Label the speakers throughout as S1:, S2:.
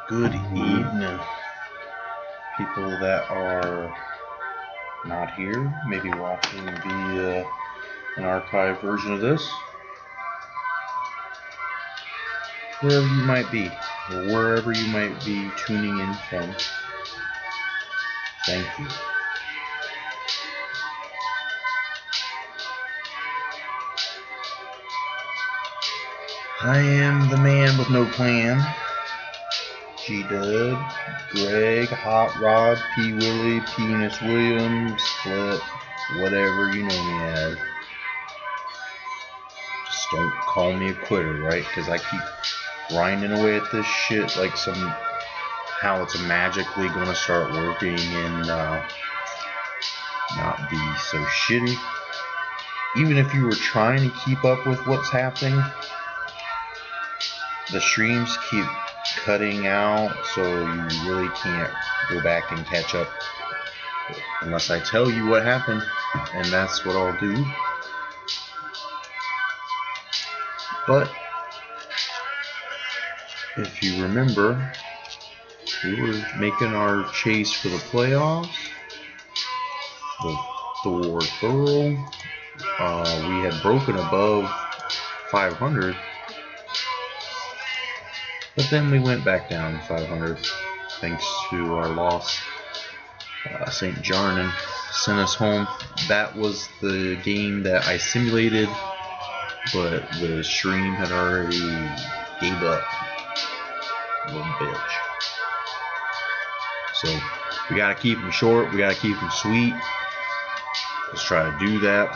S1: Good evening, people that are not here, maybe watching via an archived version of this, wherever you might be, or wherever you might be tuning in from. Thank you. I am the man with no plan. G-Dub, Greg, Hot Rod, P. Willie, Penis Williams, Flip, whatever you know me as. Just don't call me a quitter, right? Because I keep grinding away at this shit like somehow it's magically going to start working and not be so shitty. Even if you were trying to keep up with what's happening, the streams keep cutting out, so you really can't go back and catch up unless I tell you what happened, and that's what I'll do. But if you remember, we were making our chase for the playoffs, the Thor Thorough. We had broken above 500. But then we went back down to 500 thanks to our loss. St. Jarnan sent us home. That was the game that I simulated, but the stream had already gave up. Little bitch. So we gotta keep them short. We gotta keep them sweet. Let's try to do that.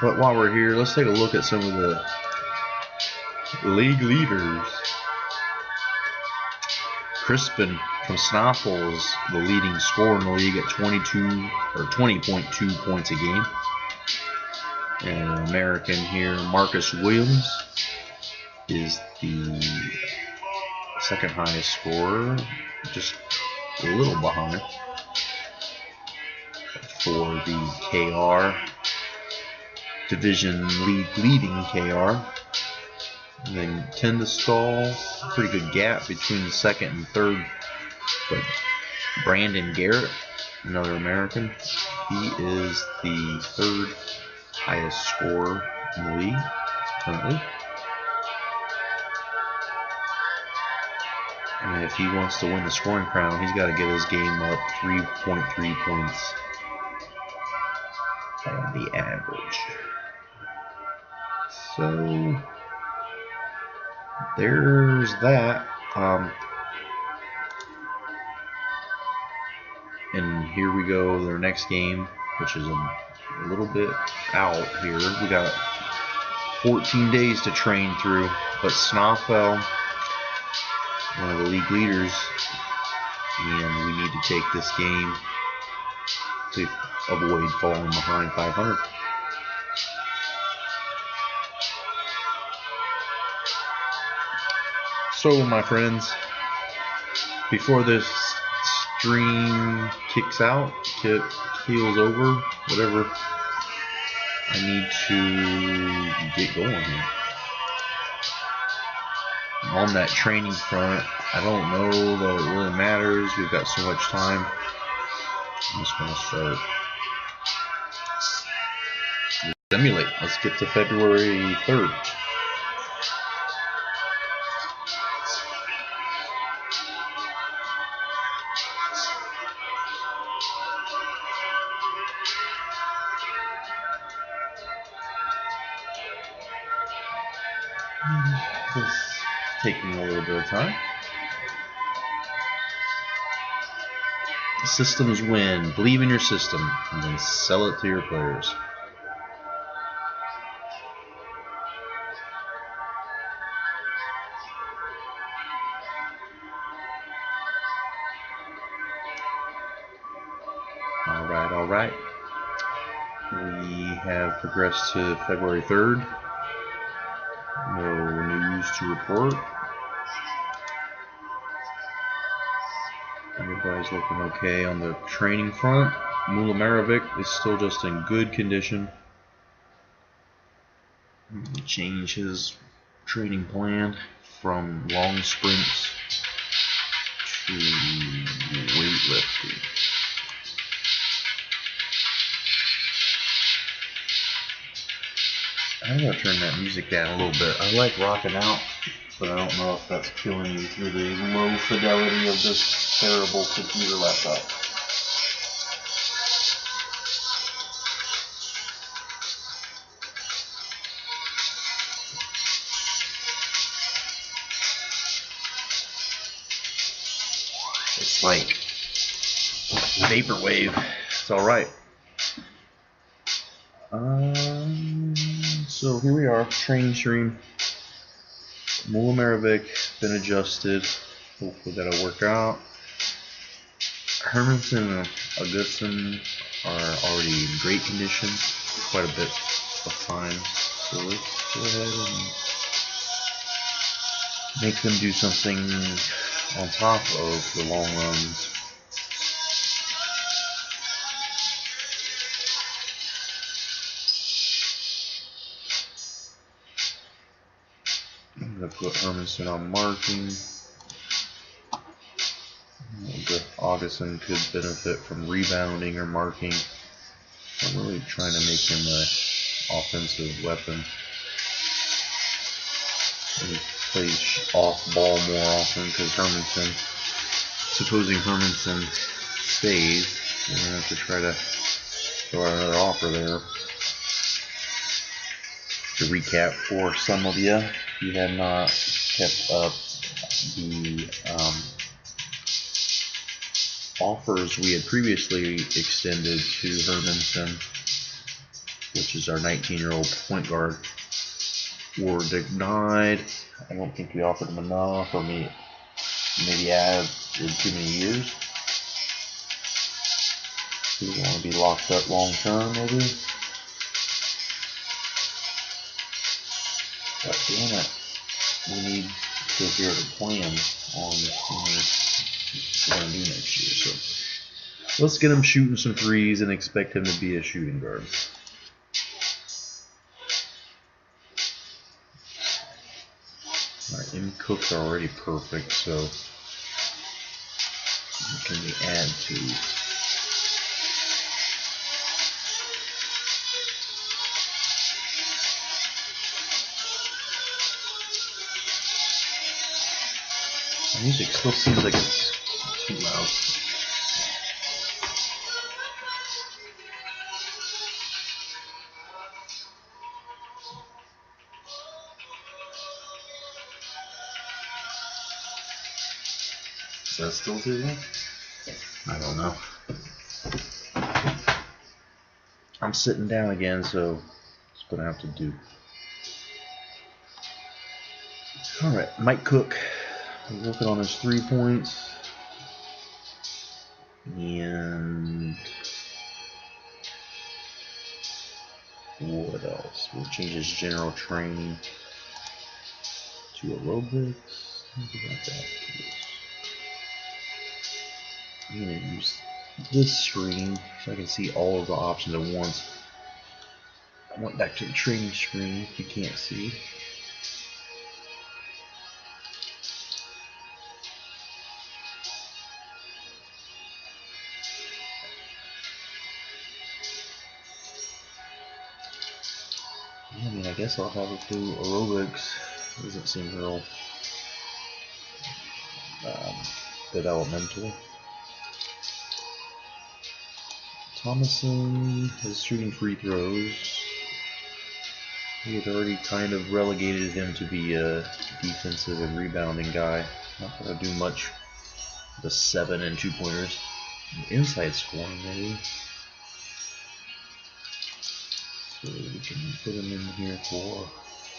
S1: But while we're here, let's take a look at some of the league leaders. Crispin from Snoffle is the leading scorer in the league at 20.2 points a game. And American here, Marcus Williams, is the second highest scorer, just a little behind for the KR division league leading KR. And then Tendestall, pretty good gap between the second and third. But Brandon Garrett, another American, he is the third highest scorer in the league currently. And if he wants to win the scoring crown, he's got to get his game up 3.3 points on the average. So there's that. And here we go, their next game, which is a little bit out here. We got 14 days to train through, but Snoffel, one of the league leaders, and we need to take this game to avoid falling behind 500. So, my friends, before this stream kicks out, keels over, whatever, I need to get going here. On that training front, I don't know that it really matters. We've got so much time. I'm just going to start. Simulate. Let's get to February 3rd. This is taking a little bit of time. Systems win. Believe in your system and then sell it to your players. All right. We have progressed to February 3rd. No news to report. Everybody's looking okay on the training front. Mula Marovic is still just in good condition. Change his training plan. from long sprints to weightlifting. I'm gonna turn that music down a little bit. I like rocking out, but I don't know if that's killing you through the low fidelity of this terrible computer laptop. It's like vaporwave. It's alright. So here we are, training stream. Mulamarovic, been adjusted. Hopefully that'll work out. Hermanson and Augustin are already in great condition, quite a bit of time. So let's go ahead and make them do something on top of the long runs. I'm going to put Hermanson on marking. Augustin could benefit from rebounding or marking. I'm really trying to make him an offensive weapon. He plays off ball more often because Hermanson, supposing Hermanson stays, we're going to have to try to throw out another offer there. To recap for some of you, if you have not kept up the offers we had previously extended to Hermanson, which is our 19-year-old point guard, were denied. I don't think we offered him enough, or maybe added too many years. We want to be locked up long term, maybe. But damn it, we need to hear the plan on what we're going to do next year. So let's get him shooting some threes and expect him to be a shooting guard. Alright, M Cook's already perfect, so what can we add to? The music still seems like it's too loud. Is that still too loud? I don't know. I'm sitting down again, so it's gonna have to do. Alright, Mike Cook. We're working on his 3 points. And what else? We'll change his general training to aerobics. Think about that. I'm going to use this screen so I can see all of the options at once. I went back to the training screen if you can't see. I mean, I guess I'll have it do aerobics. Doesn't seem real developmental. Thomason is shooting free throws. We had already kind of relegated him to be a defensive and rebounding guy. Not going to do much with the 7 and 2-pointers. Inside scoring, maybe. So we can put him in here for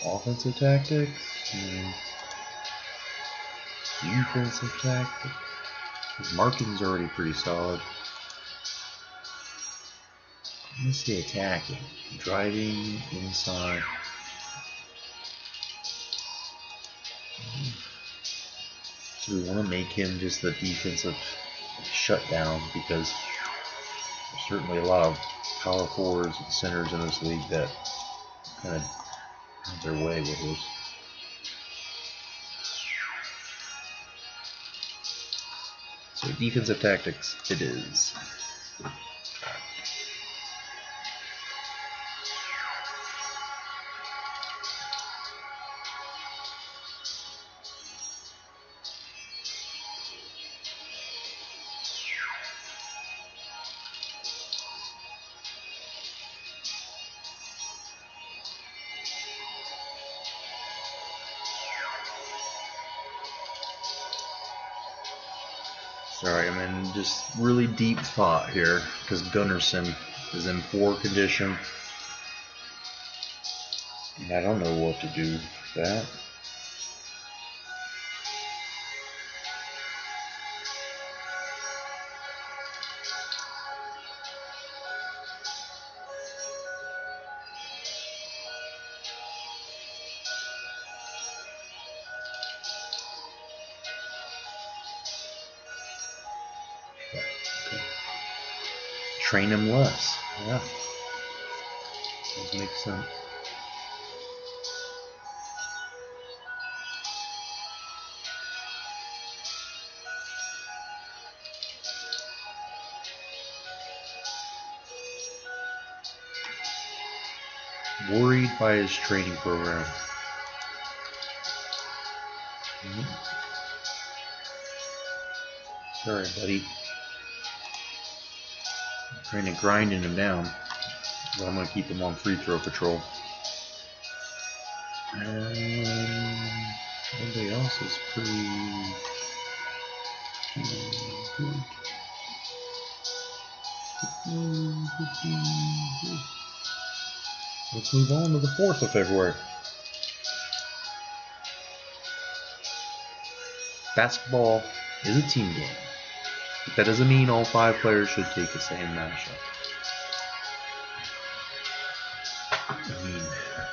S1: offensive tactics and defensive tactics. His marking's already pretty solid. Let's see, attacking, driving inside. So we want to make him just the defensive shutdown, because there's certainly a lot of power forwards and centers in this league that kind of have their way with his So defensive tactics it is. Sorry, I'm in just really deep thought here because Gunnarsson is in poor condition. And I don't know what to do with that. Train him less. Yeah. That makes sense. Worried by his training program. Sorry, buddy. I'm trying to grind him down. But I'm going to keep him on free throw patrol. Everybody else is pretty good. Let's move on to the 4th of February. Basketball is a team game. But that doesn't mean all 5 players should take the same matchup. I mean,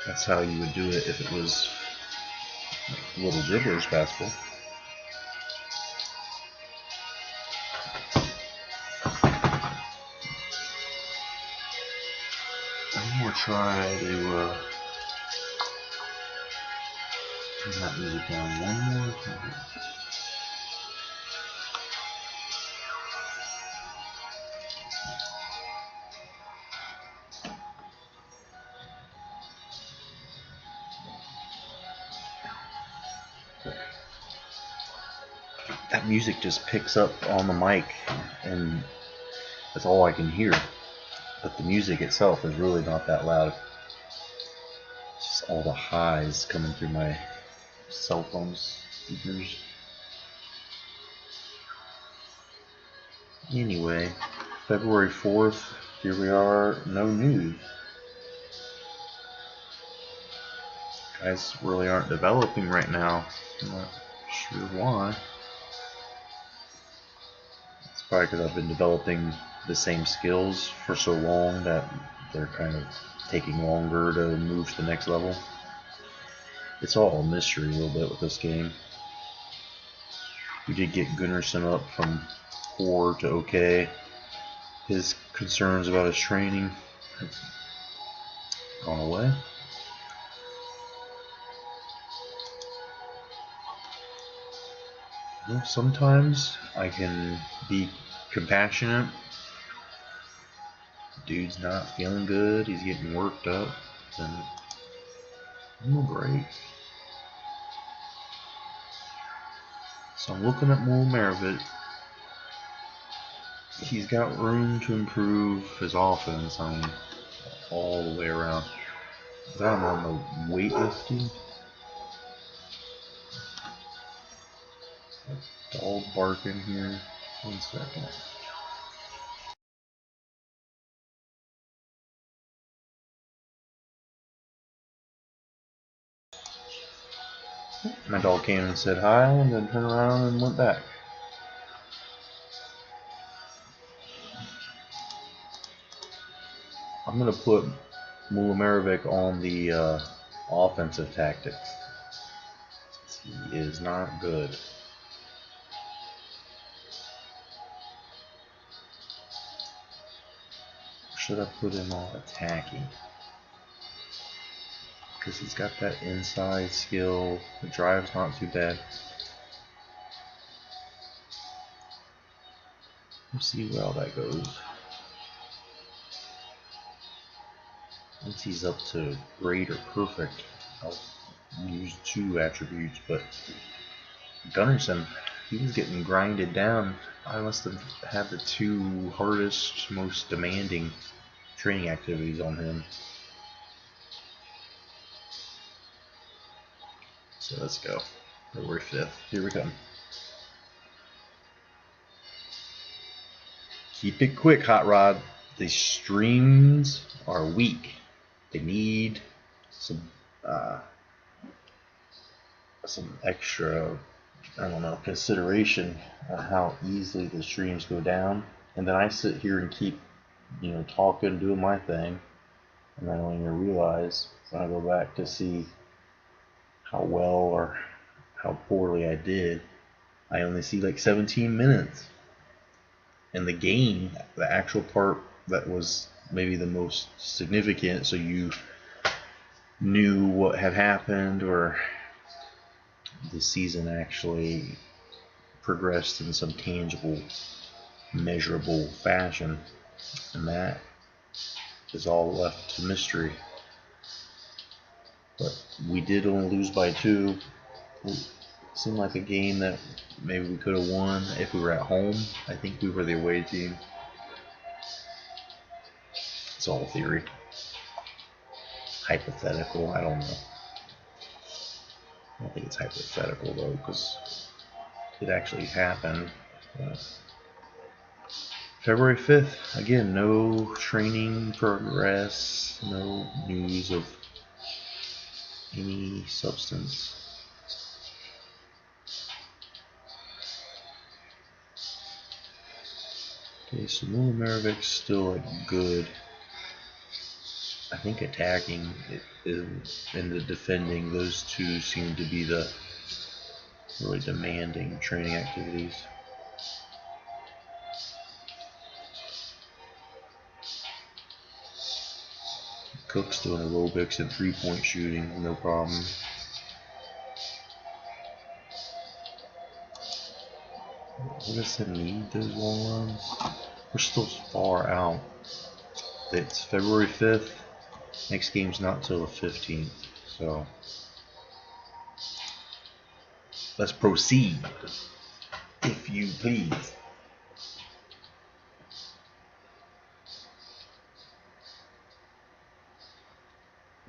S1: that's how you would do it if it was Little Dribblers basketball. I'm going to try to turn that music down one more time. That music just picks up on the mic, and that's all I can hear. But the music itself is really not that loud. It's just all the highs coming through my cell phone speakers. Anyway, February 4th, here we are, no news. Guys really aren't developing right now. I'm not sure why. It's probably because I've been developing the same skills for so long that they're kind of taking longer to move to the next level. It's all a mystery a little bit with this game. We did get Gunnarsson up from poor to okay. His concerns about his training have gone away. You know, sometimes I can be compassionate. Dude's not feeling good, he's getting worked up, and I'm great. So I'm looking at Mulmerovic. He's got room to improve his offense, I mean, all the way around. Got him on the weightlifting. Dog barking here. 1 second. My dog came and said hi and then turned around and went back. I'm going to put Mulmerovic on the offensive tactics. He is not good. Should I put him on attacking? Because he's got that inside skill. The drive's not too bad. Let's see how that goes. Once he's up to great or perfect, I'll use 2 attributes, but Gunnarsson, he was getting grinded down. I must have had the 2 hardest, most demanding training activities on him. So let's go. February 5th. Here we come. Keep it quick, Hot Rod. The streams are weak. They need some extra, I don't know, consideration on how easily the streams go down. And then I sit here and keep, talking, doing my thing, and I don't even realize when I go back to see how well or how poorly I did, I only see like 17 minutes. And the game, the actual part that was maybe the most significant, so you knew what had happened or the season actually progressed in some tangible, measurable fashion, and that is all left to mystery. But we did only lose by 2. It seemed like a game that maybe we could have won if we were at home. I think we were the away team. It's all theory. Hypothetical, I don't know. I don't think it's hypothetical though, because it actually happened. February 5th, again, no training progress, no news of any substance. Okay, so Milomarovic's still like good. I think attacking and the defending, those 2 seem to be the really demanding training activities. Cook's doing aerobics and 3-point shooting, no problem. What does it need, those long runs? We're still far out. It's February 5th. Next game's not till the 15th. So let's proceed, if you please.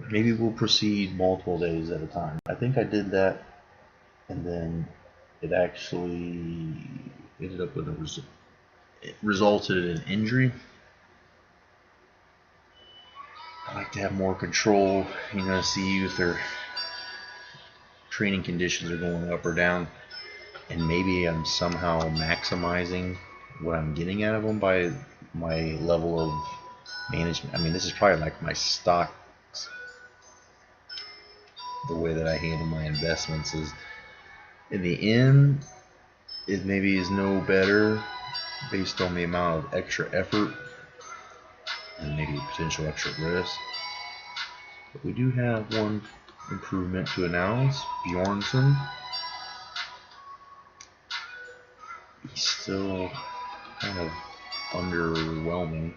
S1: Maybe we'll proceed multiple days at a time. I think I did that, and then it actually ended up with it resulted in an injury. I like to have more control, see if their training conditions are going up or down, and maybe I'm somehow maximizing what I'm getting out of them by my level of management. I mean, this is probably like my stocks. The way that I handle my investments is, in the end, it maybe is no better based on the amount of extra effort and maybe potential extra risk. But we do have one improvement to announce. Bjornsson. He's still kind of underwhelming.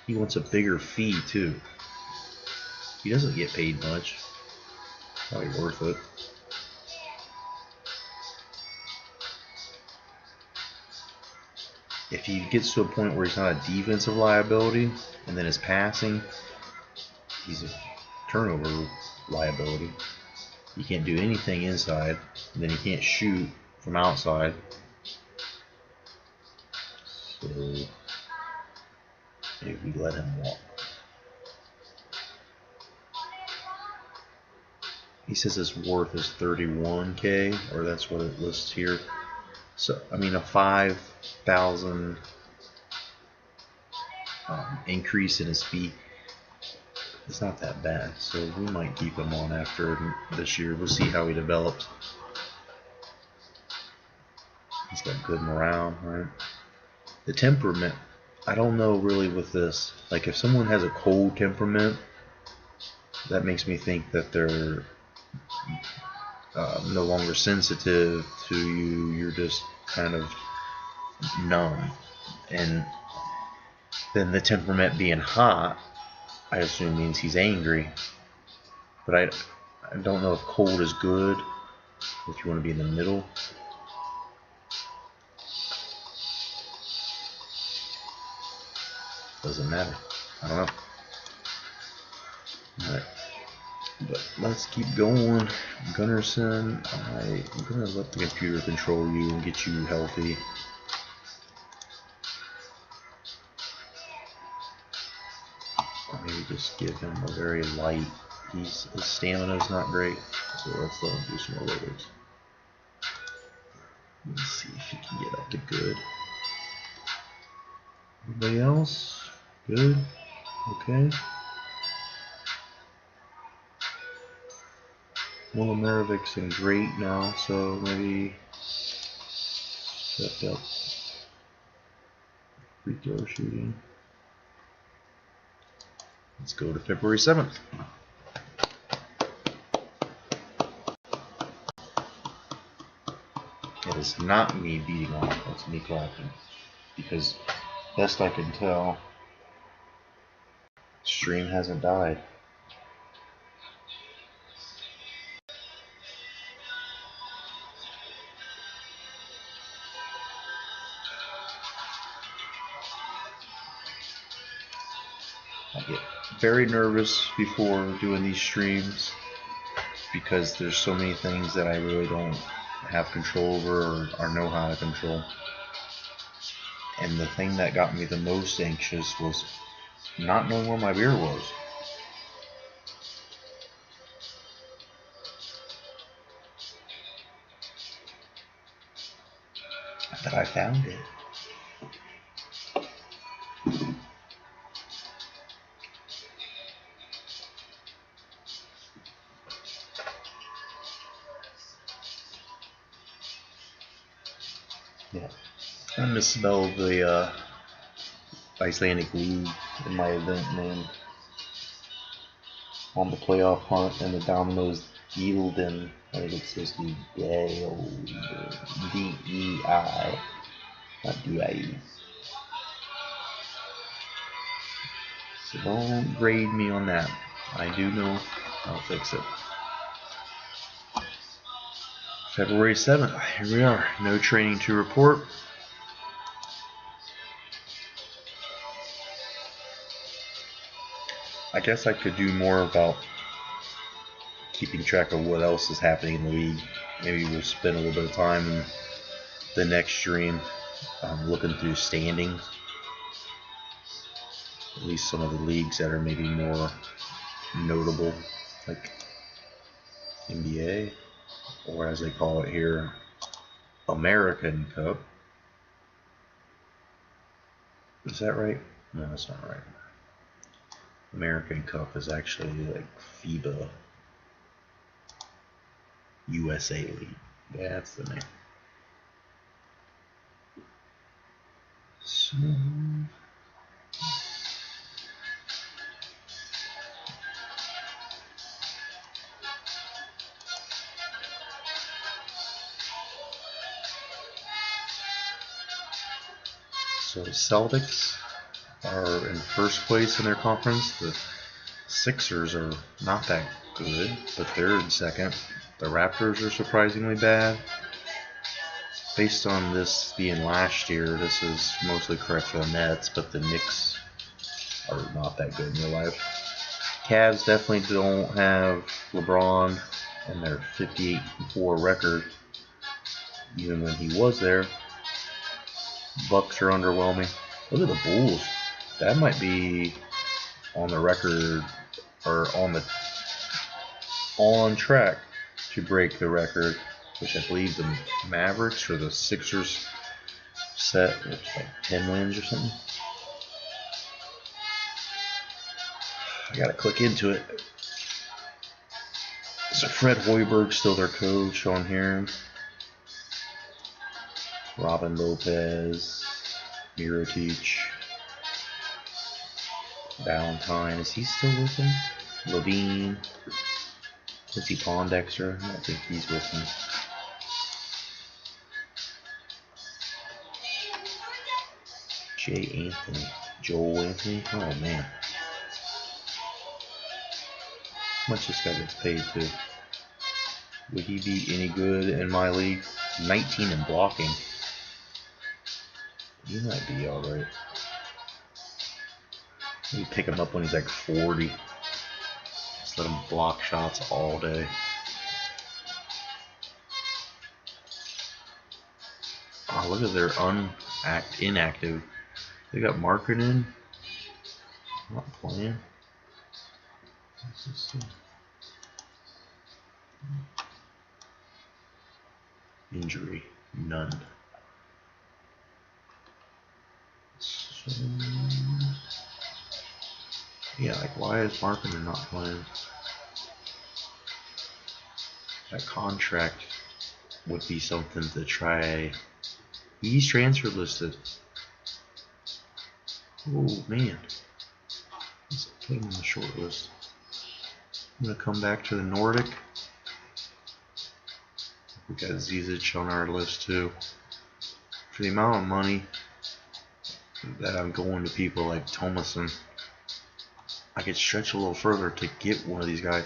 S1: He wants a bigger fee too. He doesn't get paid much. Probably worth it. If he gets to a point where he's not a defensive liability, and then his passing, he's a turnover liability. He can't do anything inside, and then he can't shoot from outside. So maybe we let him walk. He says his worth is 31K, or that's what it lists here. So, I mean, a 5,000 increase in his fee, it's not that bad. So we might keep him on after this year. We'll see how he develops. He's got good morale, right? The temperament, I don't know really with this. Like, if someone has a cold temperament, that makes me think that they're no longer sensitive to you. You're just kind of numb. And then the temperament being hot, I assume means he's angry. But I don't know if cold is good, if you want to be in the middle. Doesn't matter. I don't know. Alright. But let's keep going. Gunnarsson, I'm going to let the computer control you and get you healthy. Maybe just give him a very light. His stamina's not great, so let's let him do some aerobics. Let's see if he can get up to good. Anybody else? Good? Okay. Well, Maravic's in great now, so maybe step up free throw shooting. Let's go to February 7th. It is not me beating off, it's me clapping. Because, best I can tell, stream hasn't died. I get very nervous before doing these streams because there's so many things that I really don't have control over or know how to control. And the thing that got me the most anxious was not knowing where my beer was. But I found it. Yeah, I misspelled the Icelandic league in my event name on the playoff hunt and the Dominos deildin. I think it's supposed to be D-E-I, not D-I-E. So don't grade me on that. I do know I'll fix it. February 7th, here we are. No training to report. I guess I could do more about keeping track of what else is happening in the league. Maybe we'll spend a little bit of time in the next stream looking through standings. At least some of the leagues that are maybe more notable, like NBA, or as they call it here, American Cup. Is that right? No, that's not right. American Cup is actually like FIBA USA League. Yeah, that's the name. So the Celtics are in first place in their conference. The Sixers are not that good, but they're in second. The Raptors are surprisingly bad. Based on this being last year, this is mostly correct for the Nets, but the Knicks are not that good in real life. Cavs definitely don't have LeBron and their 58-4 record, even when he was there. Bucks are underwhelming. Look at the Bulls. That might be on the record, or on track to break the record, which I believe the Mavericks or the Sixers set with like 10 wins or something. I gotta click into it. So Fred Hoiberg's still their coach on here. Robin Lopez, Mirotic, Valentine, is he still with him? Levine, Quincy Pondexter, I think he's with him. Joel Anthony. Oh man, how much this guy gets paid to? Would he be any good in my league? 19 in blocking. He might be alright. Maybe pick him up when he's like 40. Just let him block shots all day. Oh, look at their inactive. They got marketing. Not playing. Injury, none. So, yeah, like why is marketing not playing? That contract would be something to try. He's transfer listed. Oh man, let's put him on the short list. I'm gonna come back to the Nordic. We got Zizic on our list too. For the amount of money that I'm going to people like Thomason, I could stretch a little further to get one of these guys.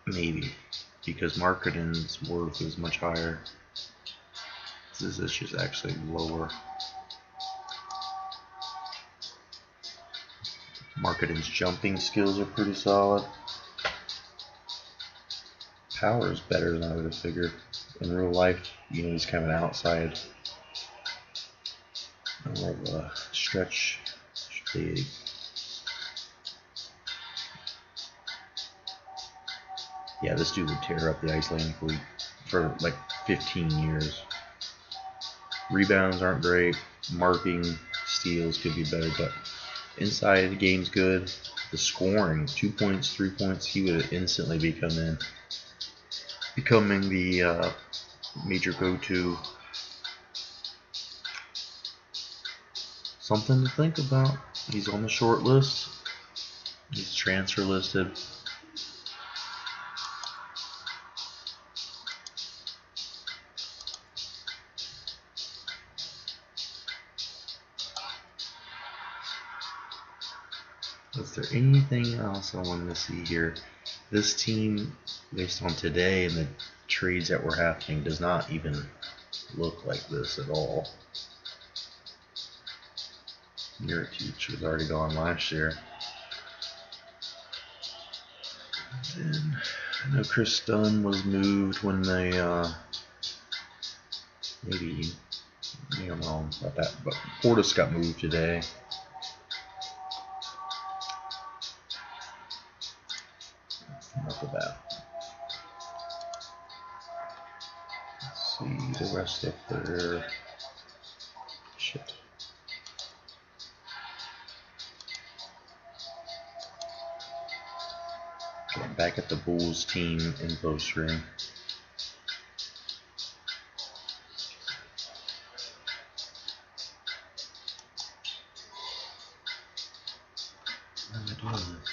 S1: Maybe. Because marketing's worth is much higher. Zizic is actually lower. Marketing's jumping skills are pretty solid. Power is better than I would have figured. In real life, you know, he's kind of an outside. More of a stretch big. Yeah, this dude would tear up the Icelandic league for like 15 years. Rebounds aren't great. Marking, steals could be better, but inside the game's good. The scoring, 2 points, 3 points, he would instantly becoming the major go-to. Something to think about. He's on the short list. He's transfer listed. Is there anything else I wanted to see here? This team, based on today and the trades that were happening, does not even look like this at all. Mirotic was already gone last year. And then I know Chris Dunn was moved when they maybe, I don't know about that, but Portis got moved today. Enough of that. Let's see the rest of their shit. Back at the Bulls team info stream. How am I doing this?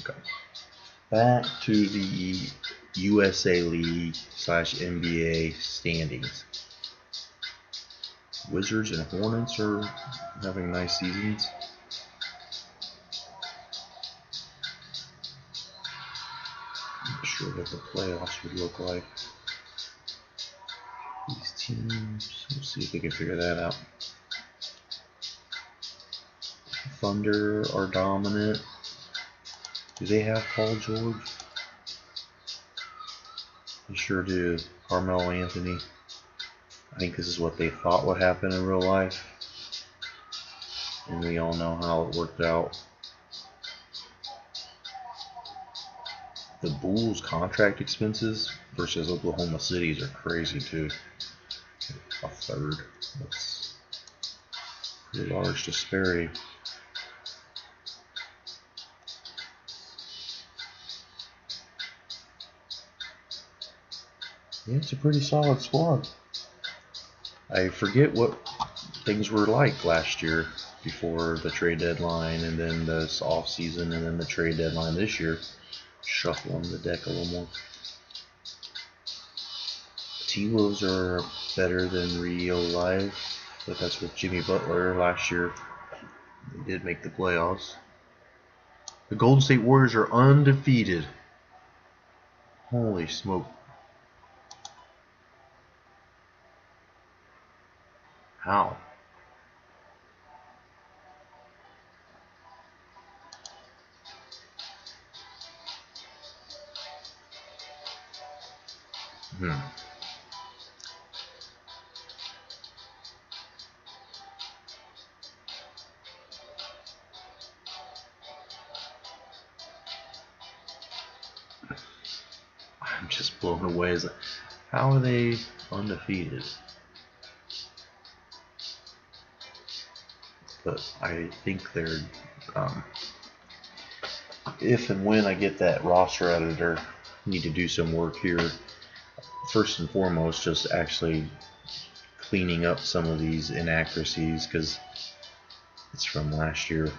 S1: Okay. Back to the USA League / NBA standings. Wizards and Hornets are having nice seasons. Not sure what the playoffs would look like. These teams, let's see if we can figure that out. Thunder are dominant. Do they have Paul George? They sure do. Carmelo Anthony. I think this is what they thought would happen in real life. And we all know how it worked out. The Bulls' contract expenses versus Oklahoma City's are crazy too. A third. That's a pretty large disparity. Yeah, it's a pretty solid squad. I forget what things were like last year before the trade deadline and then this off season and then the trade deadline this year. Shuffling the deck a little more. T-Wolves are better than real life, but that's with Jimmy Butler last year. They did make the playoffs. The Golden State Warriors are undefeated. Holy smoke. How? I'm just blown away. How are they undefeated? But I think they're, if and when I get that roster editor, need to do some work here. First and foremost, just actually cleaning up some of these inaccuracies because it's from last year.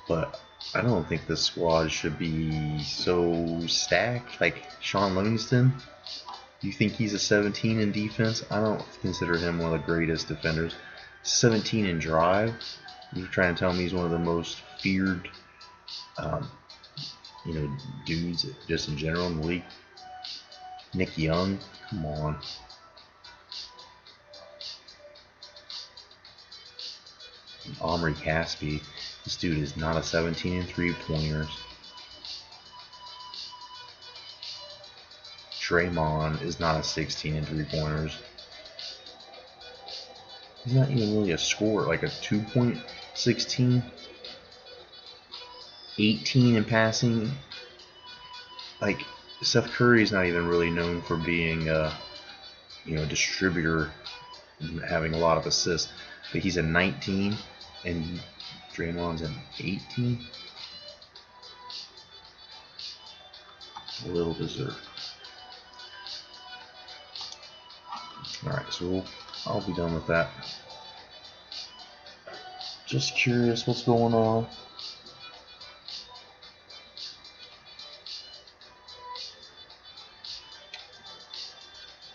S1: But I don't think this squad should be so stacked. Like Sean Livingston, you think he's a 17 in defense? I don't consider him one of the greatest defenders. 17 in drive. You're trying to tell me he's one of the most feared, dudes just in general in the league. Nick Young, come on. Omri Caspi, this dude is not a 17 in three-pointers. Draymond is not a 16 in three-pointers. He's not even really a scorer, like a 2.16, 18 in passing. Like Steph Curry is not even really known for being a distributor and having a lot of assists, but he's a 19 and Draymond's an 18. A little deserved. Alright, so I'll be done with that. Just curious what's going on.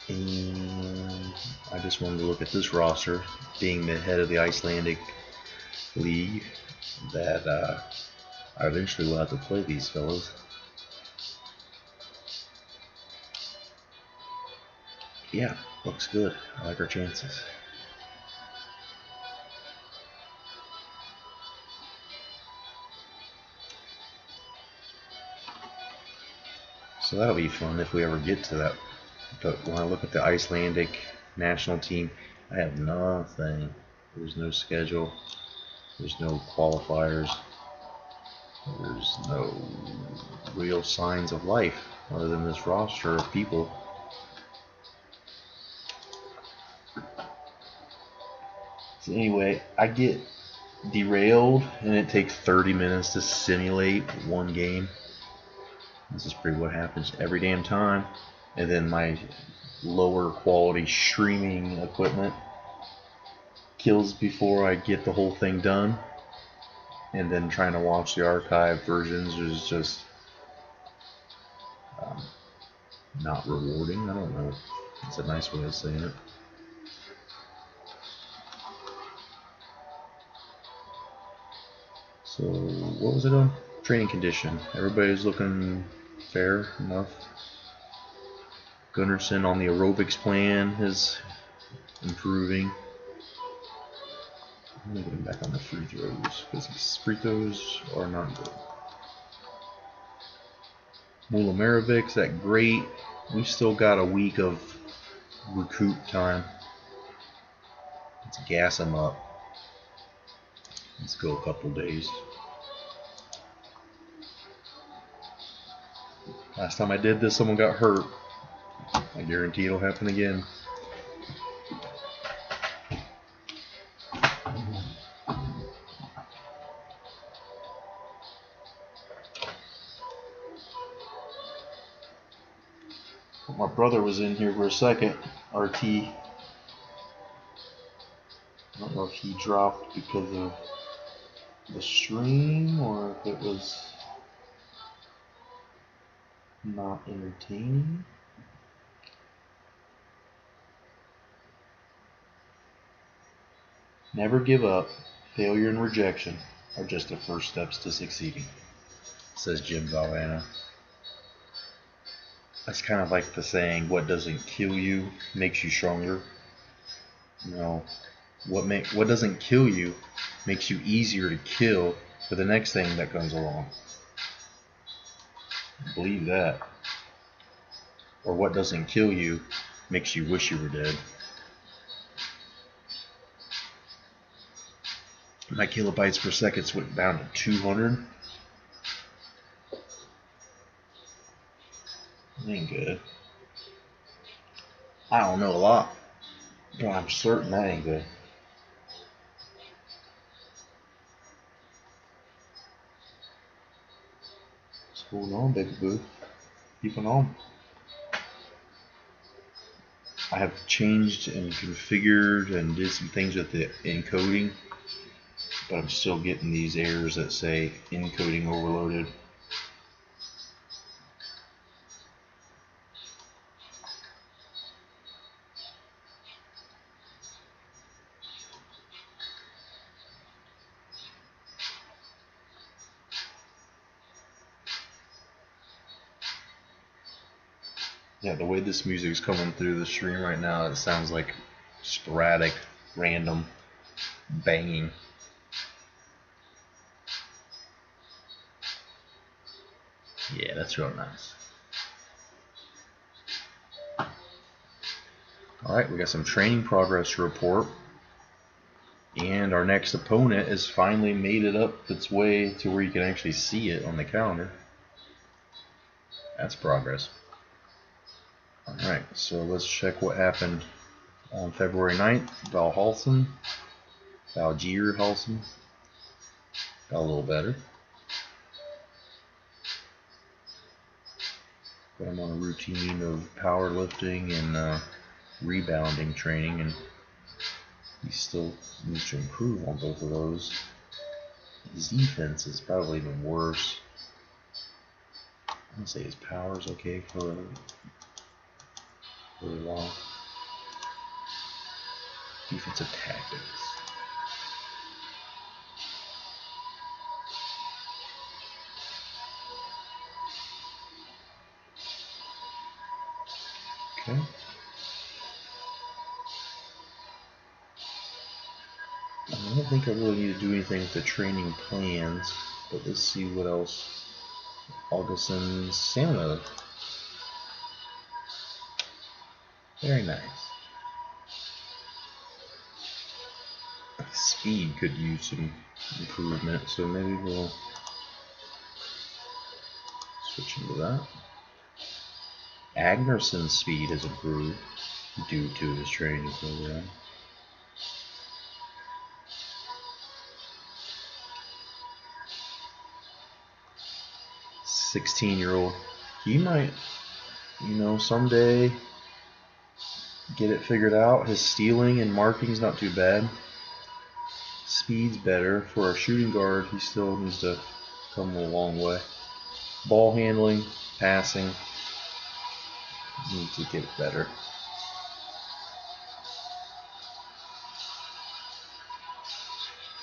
S1: And I just wanted to look at this roster, being the head of the Icelandic league, that I eventually will have to play these fellas. Yeah, looks good. I like our chances. So that'll be fun if we ever get to that. But when I look at the Icelandic national team, I have nothing. There's no schedule. There's no qualifiers. There's no real signs of life other than this roster of people. So anyway, I get derailed and it takes 30 minutes to simulate one game. This is pretty what happens every damn time. And then my lower quality streaming equipment kills before I get the whole thing done. And then trying to watch the archived versions is just not rewarding. I don't know. It's a nice way of saying it. So what was it on? Training condition. Everybody's looking fair enough. Gunnarsson on the aerobics plan is improving. I'm going to get him back on the free throws because his free throws are not good. Mula Maravic's that great. We've still got a week of recoup time. Let's gas him up. Let's go a couple days. Last time I did this, someone got hurt. I guarantee it'll happen again. My brother was in here for a second. RT. I don't know if he dropped because of the stream or if it was not entertaining. Never give up. Failure and rejection are just the first steps to succeeding, says Jim Valvano. That's kind of like the saying, what doesn't kill you makes you stronger. You know, what doesn't kill you makes you easier to kill for the next thing that comes along. Believe that. Or what doesn't kill you makes you wish you were dead. My kilobytes per second went down to 200. That ain't good. I don't know a lot, but I'm certain that ain't good. What's going on, baby boo? Keeping on. I have changed and configured and did some things with the encoding, but I'm still getting these errors that say encoding overloaded. Yeah, the way this music is coming through the stream right now, it sounds like sporadic, random banging. Yeah, that's real nice. Alright, we got some training progress to report. And our next opponent has finally made it up its way to where you can actually see it on the calendar. That's progress. Alright, so let's check what happened on February 9th. Valhalsen. Halsen. Got a little better. But I'm on a routine of powerlifting and rebounding training, and he still needs to improve on both of those. His defense is probably even worse. I'm gonna say his power is okay for really long. Defensive tactics. Okay. I don't think I really need to do anything with the training plans, but let's see what else. Augustin Santa. Very nice. Speed could use some improvement, so maybe we'll switch into that. Agnerson's speed has improved due to his training program. "16-year-old, he might, someday get it figured out. His stealing and marking's not too bad. Speed's better. For a shooting guard, he still needs to come a long way. Ball handling, passing, needs to get better."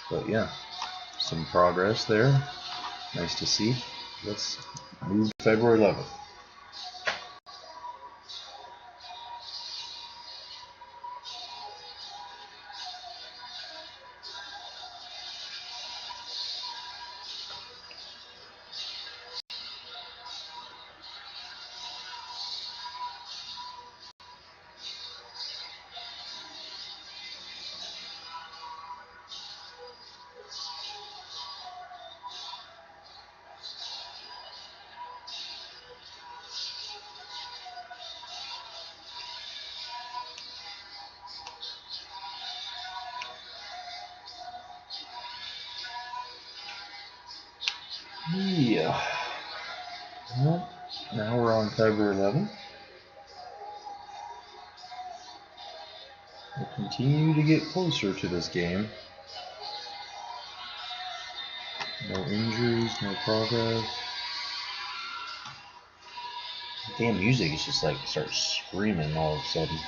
S1: But yeah, some progress there. Nice to see. Let's move to February 11th. Yeah. Well, now we're on February 11th. We'll continue to get closer to this game. No injuries, no progress. Damn music is just like starts screaming all of a sudden.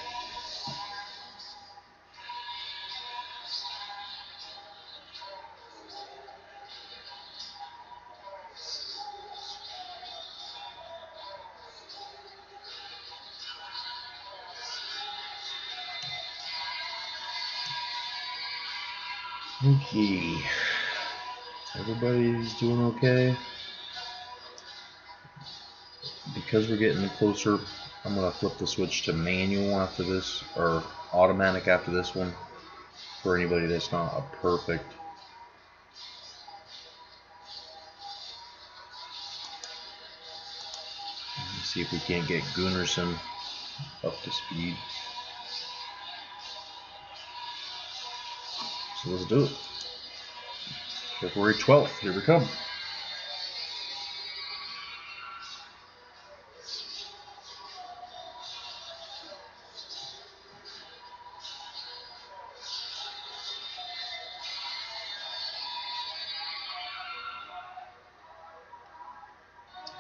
S1: Okay. Everybody's doing okay. Because we're getting closer, I'm going to flip the switch to manual after this, or automatic after this one, for anybody that's not a perfect. Let's see if we can't get Gunnarsson up to speed. So let's do it. February 12th, here we come.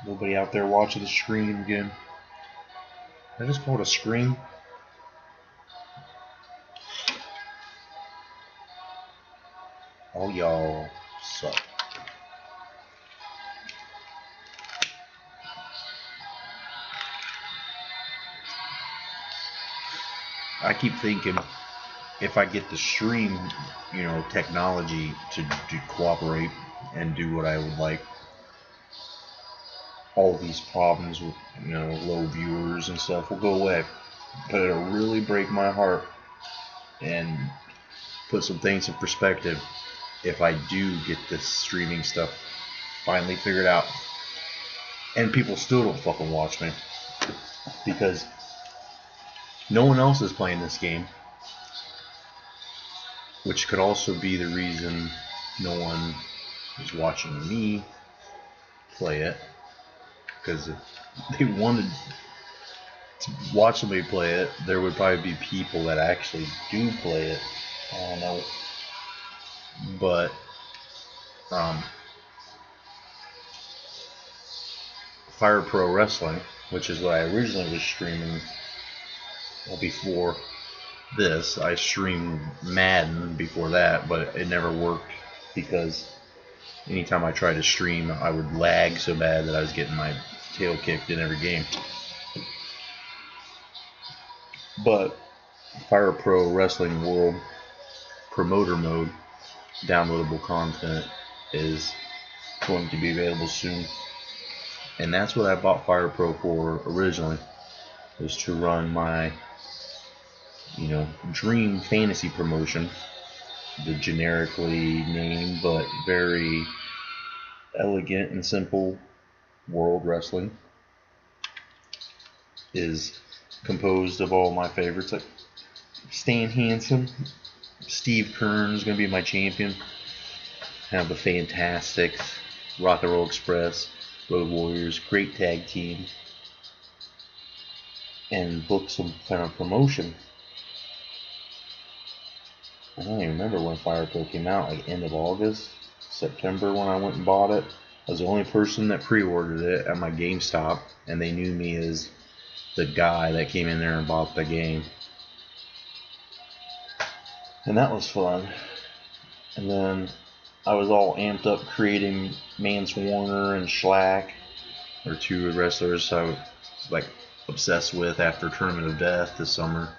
S1: Nobody out there watching the stream again. I just call it a scream. All y'all suck. I keep thinking if I get the stream, technology to cooperate and do what I would like, all of these problems with, low viewers and stuff will go away. But it'll really break my heart and put some things in perspective if I do get this streaming stuff finally figured out and people still don't fucking watch me because no one else is playing this game, which could also be the reason no one is watching me play it, because if they wanted to watch somebody play it, there would probably be people that actually do play it. I don't know. But Fire Pro Wrestling, which is what I originally was streaming, well, before this, I streamed Madden before that, but it never worked because anytime I tried to stream, I would lag so bad that I was getting my tail kicked in every game. But Fire Pro Wrestling World Promoter Mode downloadable content is going to be available soon, and that's what I bought Fire Pro for originally, was to run my dream fantasy promotion, the generically named but very elegant and simple World Wrestling. Is composed of all my favorites, like Stan Hansen. Steve Kern is going to be my champion. Have the Fantastics, Rock and Roll Express, Road Warriors, great tag team, and book some kind of promotion. I don't even remember when Fire Pro came out, like end of August, September when I went and bought it. I was the only person that pre-ordered it at my GameStop, and they knew me as the guy that came in there and bought the game. And that was fun. And then I was all amped up creating Mance Warner and Schlack, or two wrestlers I was like obsessed with after Tournament of Death this summer.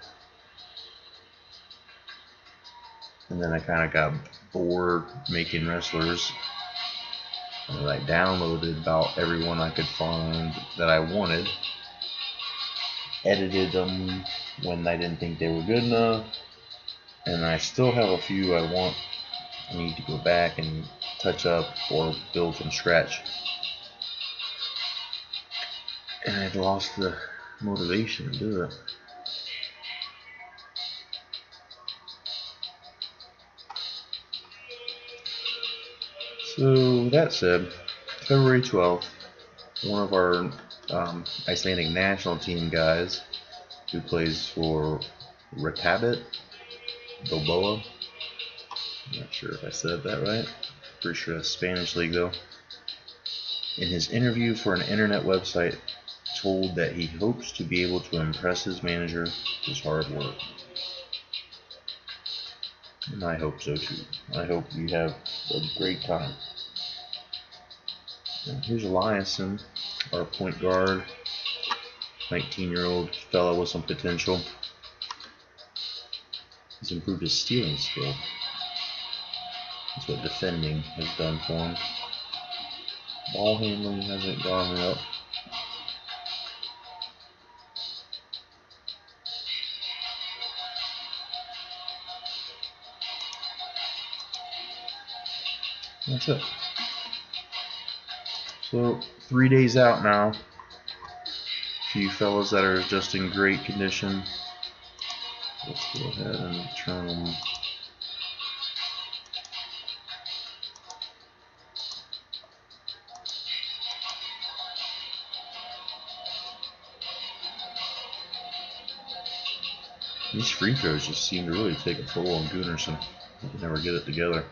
S1: And then I kind of got bored making wrestlers, and I downloaded about everyone I could find that I wanted, edited them when I didn't think they were good enough, and I still have a few I need to go back and touch up or build from scratch. And I'd lost the motivation to do it. So that said, February 12th, one of our Icelandic national team guys who plays for Retabit Balboa, I'm not sure if I said that right, pretty sure that's Spanish league though, in his interview for an internet website told that he hopes to be able to impress his manager with his hard work. And I hope so too. I hope you have a great time. And here's Eliasson, our point guard, 19-year-old fella with some potential. He's improved his stealing skill. That's what defending has done for him. Ball handling hasn't gone up. That's it. So 3 days out now. A few fellas that are just in great condition. Let's go ahead and turn them. These free throws just seem to really take a toll on Gunnarsson. He can never get it together.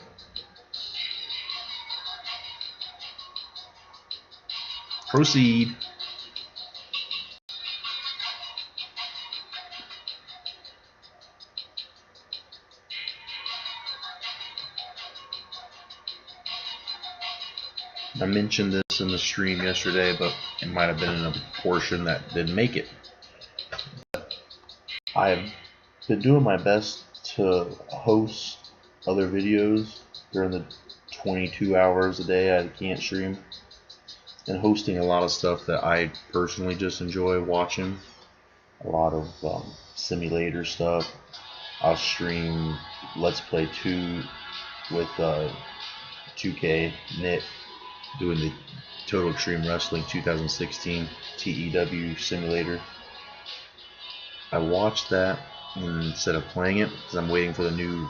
S1: Proceed. I mentioned this in the stream yesterday, but it might have been in a portion that didn't make it. I've been doing my best to host other videos during the 22 hours a day I can't stream, and hosting a lot of stuff that I personally just enjoy watching. A lot of simulator stuff. I'll stream Let's Play 2 with 2K Nick doing the Total Extreme Wrestling 2016 TEW simulator. I watched that instead of playing it because I'm waiting for the new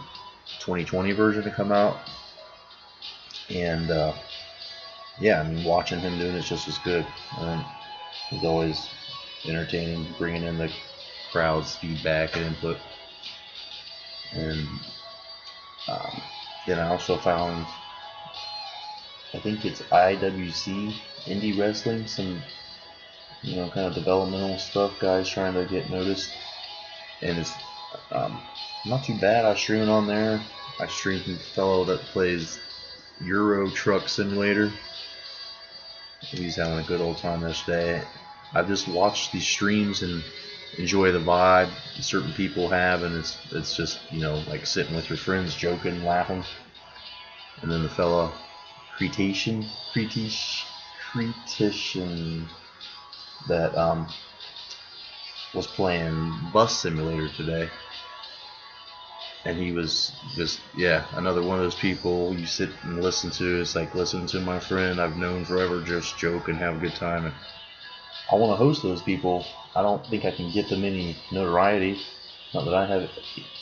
S1: 2020 version to come out. And yeah, I mean, watching him doing it's just as good. He's always entertaining, bringing in the crowd's feedback and input. And then I also found, I think it's IWC, Indie Wrestling, some kind of developmental stuff, guys trying to get noticed, and it's not too bad. I stream it on there. I stream from a fellow that plays Euro Truck Simulator. He's having a good old time yesterday. I've just watched these streams and enjoy the vibe certain people have, and it's just like sitting with your friends, joking, laughing. And then the fella Cretician that was playing Bus Simulator today, and he was just another one of those people you sit and listen to. It's like listening to my friend I've known forever just joke and have a good time. And I want to host those people. I don't think I can get them any notoriety. Not that I have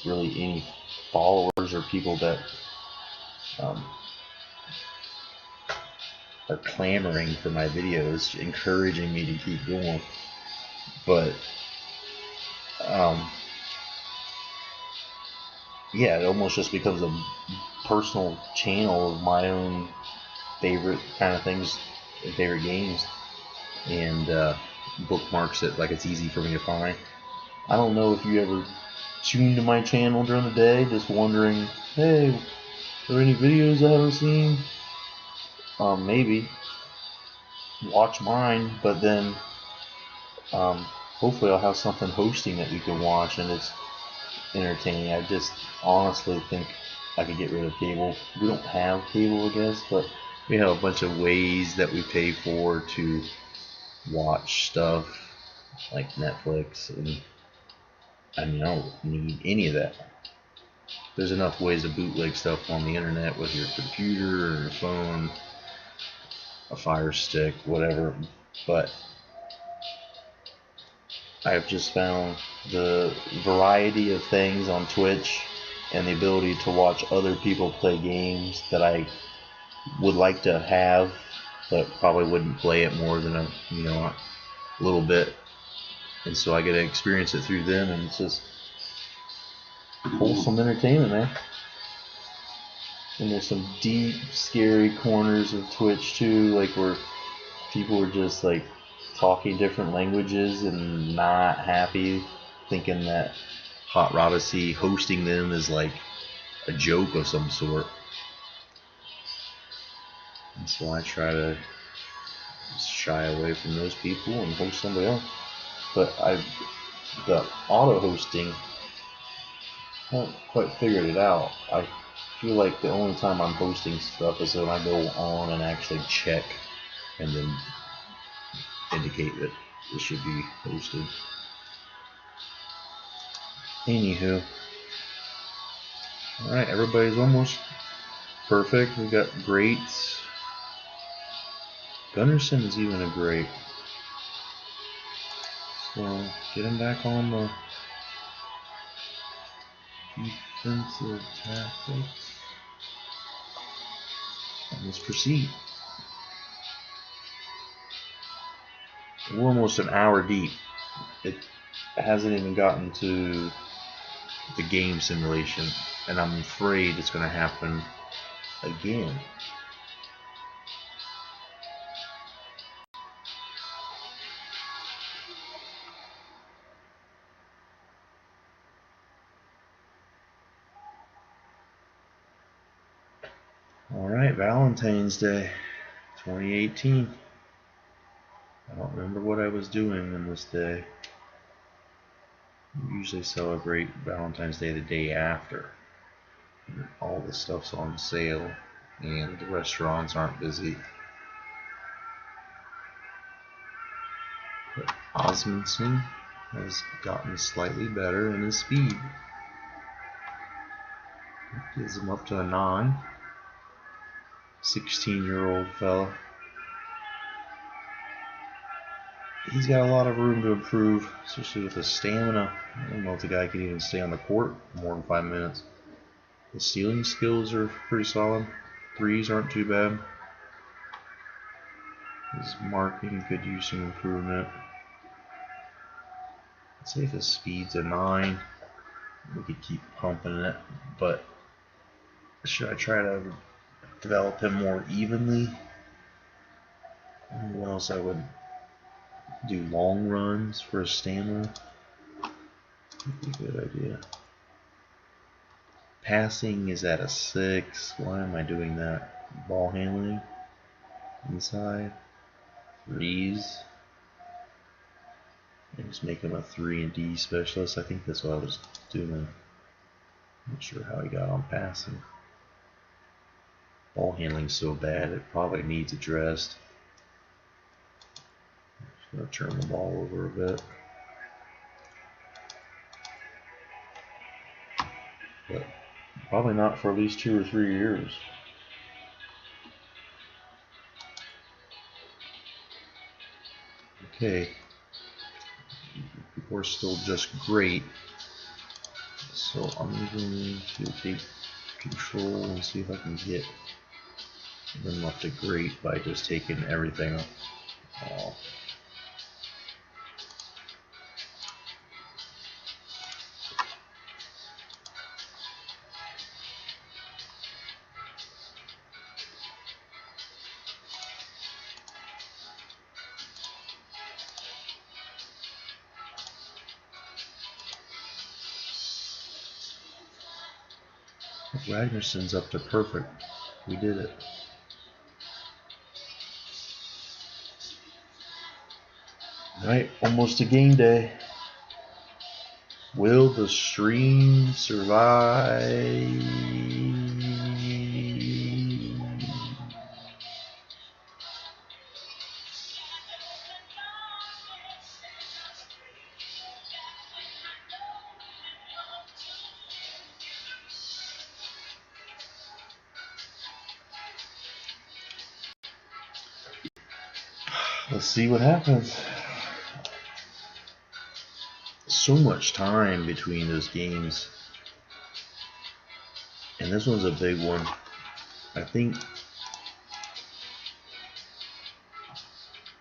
S1: really any followers or people that are clamoring for my videos, encouraging me to keep going. But yeah, it almost just becomes a personal channel of my own favorite kind of things and favorite games, and bookmarks it like it's easy for me to find. I don't know if you ever tune to my channel during the day just wondering, hey, are there any videos I haven't seen? Maybe watch mine, but then hopefully I'll have something hosting that you can watch and it's entertaining. I just honestly think I could get rid of cable. We don't have cable, I guess, but we have a bunch of ways that we pay for to watch stuff like Netflix, and I don't need any of that. There's enough ways to bootleg stuff on the internet with your computer or your phone, a Fire Stick, whatever. But I've just found the variety of things on Twitch and the ability to watch other people play games that I would like to have, but probably wouldn't play it more than a little bit. And so I get to experience it through them, and it's just wholesome entertainment, man. And there's some deep, scary corners of Twitch too, like where people are just like talking different languages and not happy, thinking that Hot Rodacy hosting them is like a joke of some sort. And so I try to just shy away from those people and host somebody else. But the auto hosting, I haven't quite figured it out. I feel like the only time I'm posting stuff is when I go on and actually check and then indicate that it should be posted. Anywho, alright, everybody's almost perfect. We got greats. Gunnarsson is even a great. So get him back on the defensive tactics. And let's proceed. We're almost an hour deep. It hasn't even gotten to the game simulation, and I'm afraid it's going to happen again. Alright, Valentine's Day 2018. I don't remember what I was doing on this day. We usually celebrate Valentine's Day the day after. All the stuff's on sale and the restaurants aren't busy. But Osmundson has gotten slightly better in his speed. It gives him up to a 9. 16-year-old fella. He's got a lot of room to improve, especially with his stamina. I don't know if the guy can even stay on the court more than 5 minutes. The stealing skills are pretty solid. Threes aren't too bad. His marking could use some improvement. I'd say if his speed's a 9, we could keep pumping it, but should I try to develop him more evenly? What else I would do? Long runs for his stamina would be a good idea. Passing is at a 6. Why am I doing that? Ball handling inside. Threes. And just make him a 3 and D specialist. I think that's what I was doing. Not sure how he got on passing. Ball handling's so bad it probably needs addressed. Just gonna turn the ball over a bit. But probably not for at least 2 or 3 years. Okay. We're still just great. So I'm going to take control and see if I can get them up to great by just taking everything off. Ragnarsson's up to perfect. We did it. Right, almost a game day. Will the stream survive? Let's see what happens. So much time between those games. And this one's a big one. I think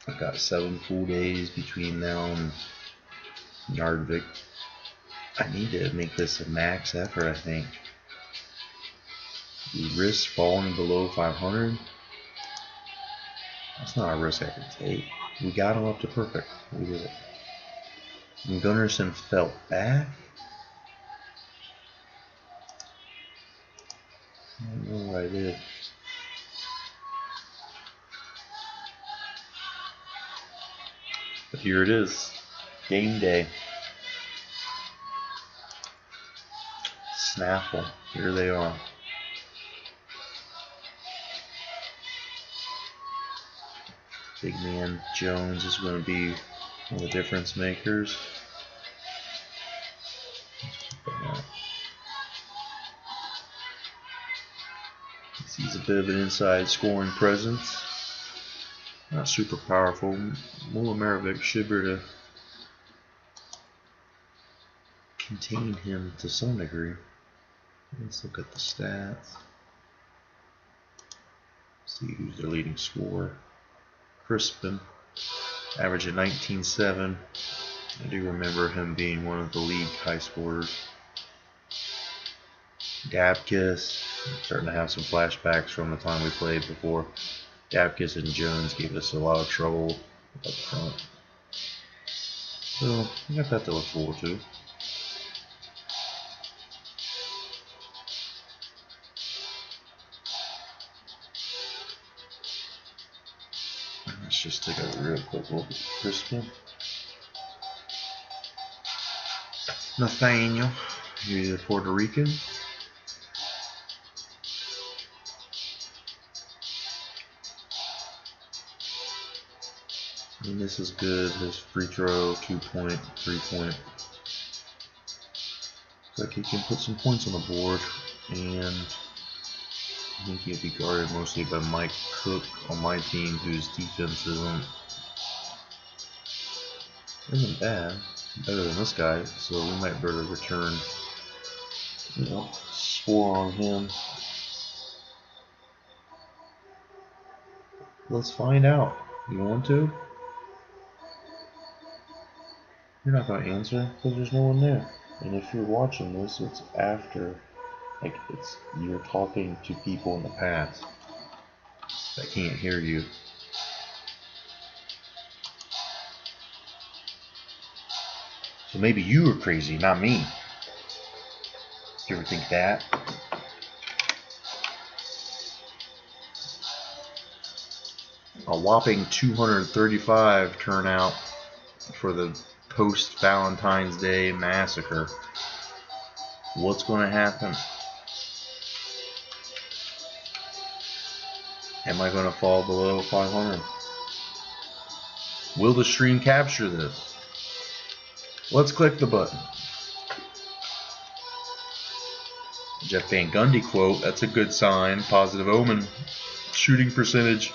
S1: I've got 7 full days between now and Nardvik. I need to make this a max effort, I think. The risk falling below 500. That's not a risk I can take. We got him up to perfect. We did it. And Gunnarsson fell back. I don't know what I did. But here it is. Game day. Snaffle. Here they are. Big man Jones is going to be one of the difference makers. He's a bit of an inside scoring presence. Not super powerful. Mulamarovic should be able to contain him to some degree. Let's look at the stats. See who's their leading scorer. Crispin, average of 19.7. I do remember him being one of the league high scorers. Gabkis, starting to have some flashbacks from the time we played before. Gabkis and Jones gave us a lot of trouble up front. So, we got that to look forward to. Let's just take a real quick look at Crispin. Nathaniel, he's a Puerto Rican. And this is good. His free throw, 2-point, 3-point. Looks like he can put some points on the board. And I think he'll be guarded mostly by Mike Cook on my team, whose defense isn't bad. Better than this guy, so we might be able to return, score on him. Let's find out. You want to? You're not going to answer because there's no one there. And if you're watching this, it's after, you're talking to people in the past that can't hear you. So maybe you were crazy, not me. You ever think that? A whopping 235 turnout for the post-Valentine's Day massacre. What's going to happen? Am I going to fall below 500? Will the stream capture this? Let's click the button. Jeff Van Gundy quote, that's a good sign, positive omen. Shooting percentage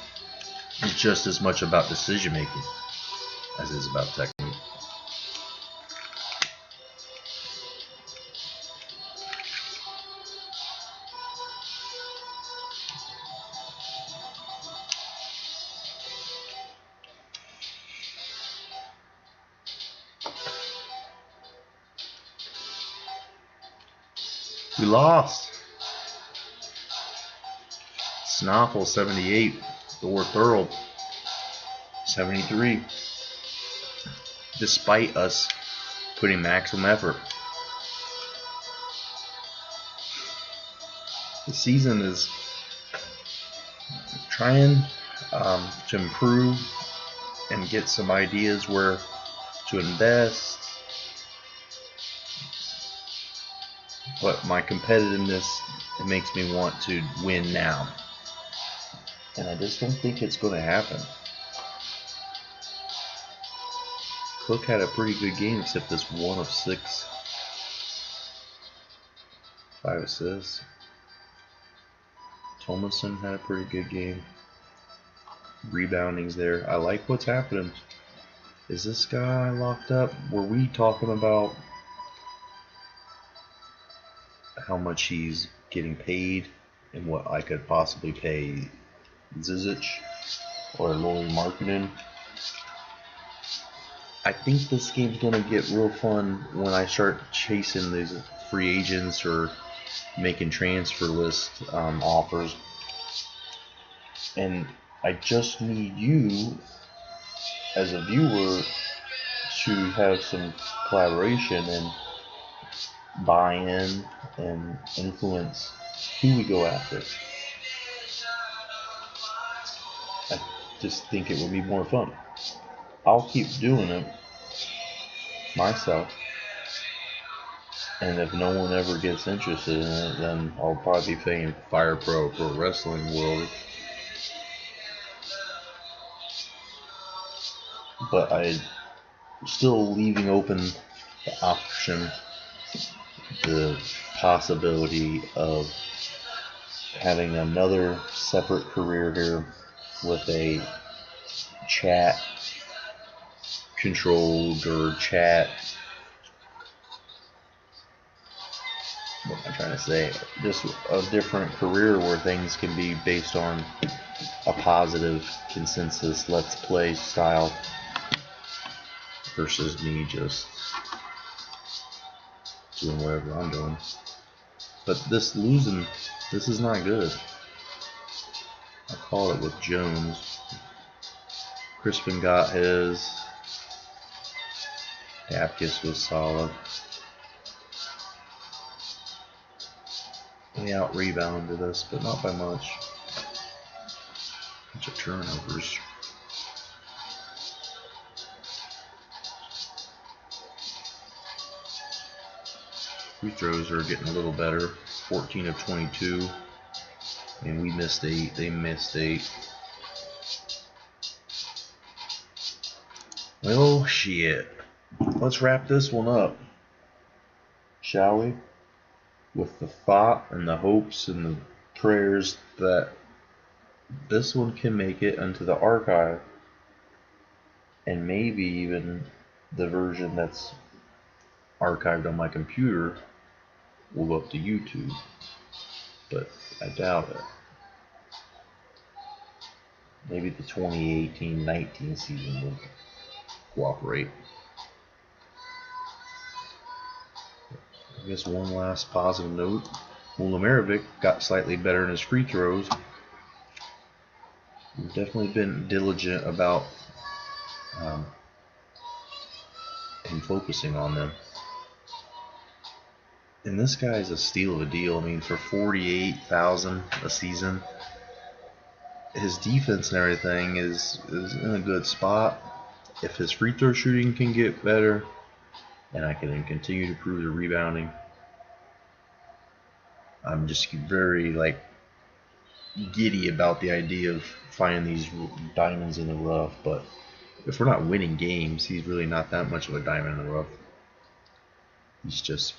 S1: is just as much about decision making as it is about technique. We lost. Snoffle 78. Thor Thurl 73. Despite us putting maximum effort. The season is trying to improve and get some ideas where to invest. But my competitiveness, it makes me want to win now. And I just don't think it's going to happen. Cook had a pretty good game, except this 1 of 6. 5 assists. Thomason had a pretty good game. Rebounding's there. I like what's happening. Is this guy locked up? Were we talking about how much he's getting paid and what I could possibly pay Zizic or Lori Markkinen? I think this game's going to get real fun when I start chasing these free agents or making transfer list offers. And I just need you as a viewer to have some collaboration and buy in and influence who we go after. I just think it would be more fun. I'll keep doing it myself, and if no one ever gets interested in it, then I'll probably be paying Fire Pro Wrestling World but I'm still leaving open the option, the possibility of having another separate career here with a chat controlled or chat, what am I trying to say, just a different career where things can be based on a positive consensus let's play style versus me just doing whatever I'm doing. But this losing, this is not good. I called it with Jones. Crispin got his. Dapkus was solid. We out rebounded us, but not by much. Bunch of turnovers. Free throws are getting a little better. 14 of 22. And we missed 8. They missed 8. Well, shit. Let's wrap this one up, shall we? With the thought and the hopes and the prayers that this one can make it into the archive, and maybe even the version that's archived on my computer will go up to YouTube, but I doubt it. Maybe the 2018-19 season will cooperate. I guess one last positive note. Well, Lamarovic got slightly better in his free throws. We've definitely been diligent about him focusing on them. And this guy is a steal of a deal. I mean, for $48,000 a season, his defense and everything is in a good spot. If his free throw shooting can get better, and I can continue to improve the rebounding, I'm just very giddy about the idea of finding these diamonds in the rough. But if we're not winning games, he's really not that much of a diamond in the rough. He's just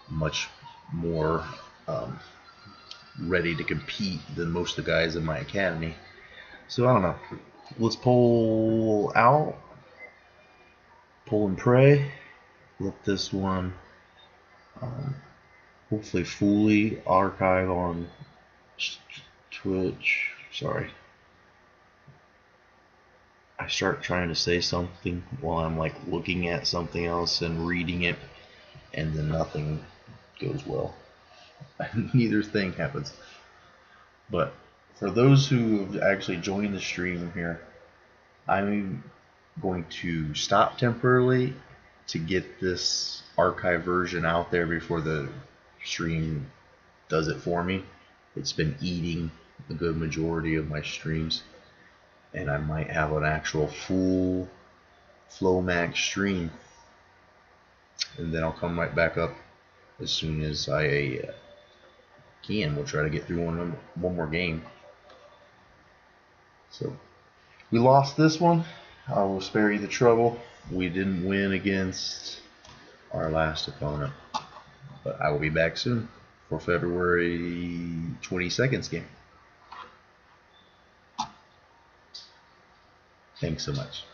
S1: much more ready to compete than most of the guys in my academy. So I don't know. Let's pull out, pull and pray. Let this one hopefully fully archive on Twitch. Sorry. I start trying to say something while I'm looking at something else and reading it, and then nothing goes well. Neither thing happens. But for those who have actually joined the stream here, I'm going to stop temporarily to get this archive version out there before the stream does it for me. It's been eating a good majority of my streams, and I might have an actual full Flowmax stream, and then I'll come right back up as soon as I can. We'll try to get through one more game. So we lost this one. I will spare you the trouble. We didn't win against our last opponent, but I will be back soon for February 22nd's game. Thanks so much.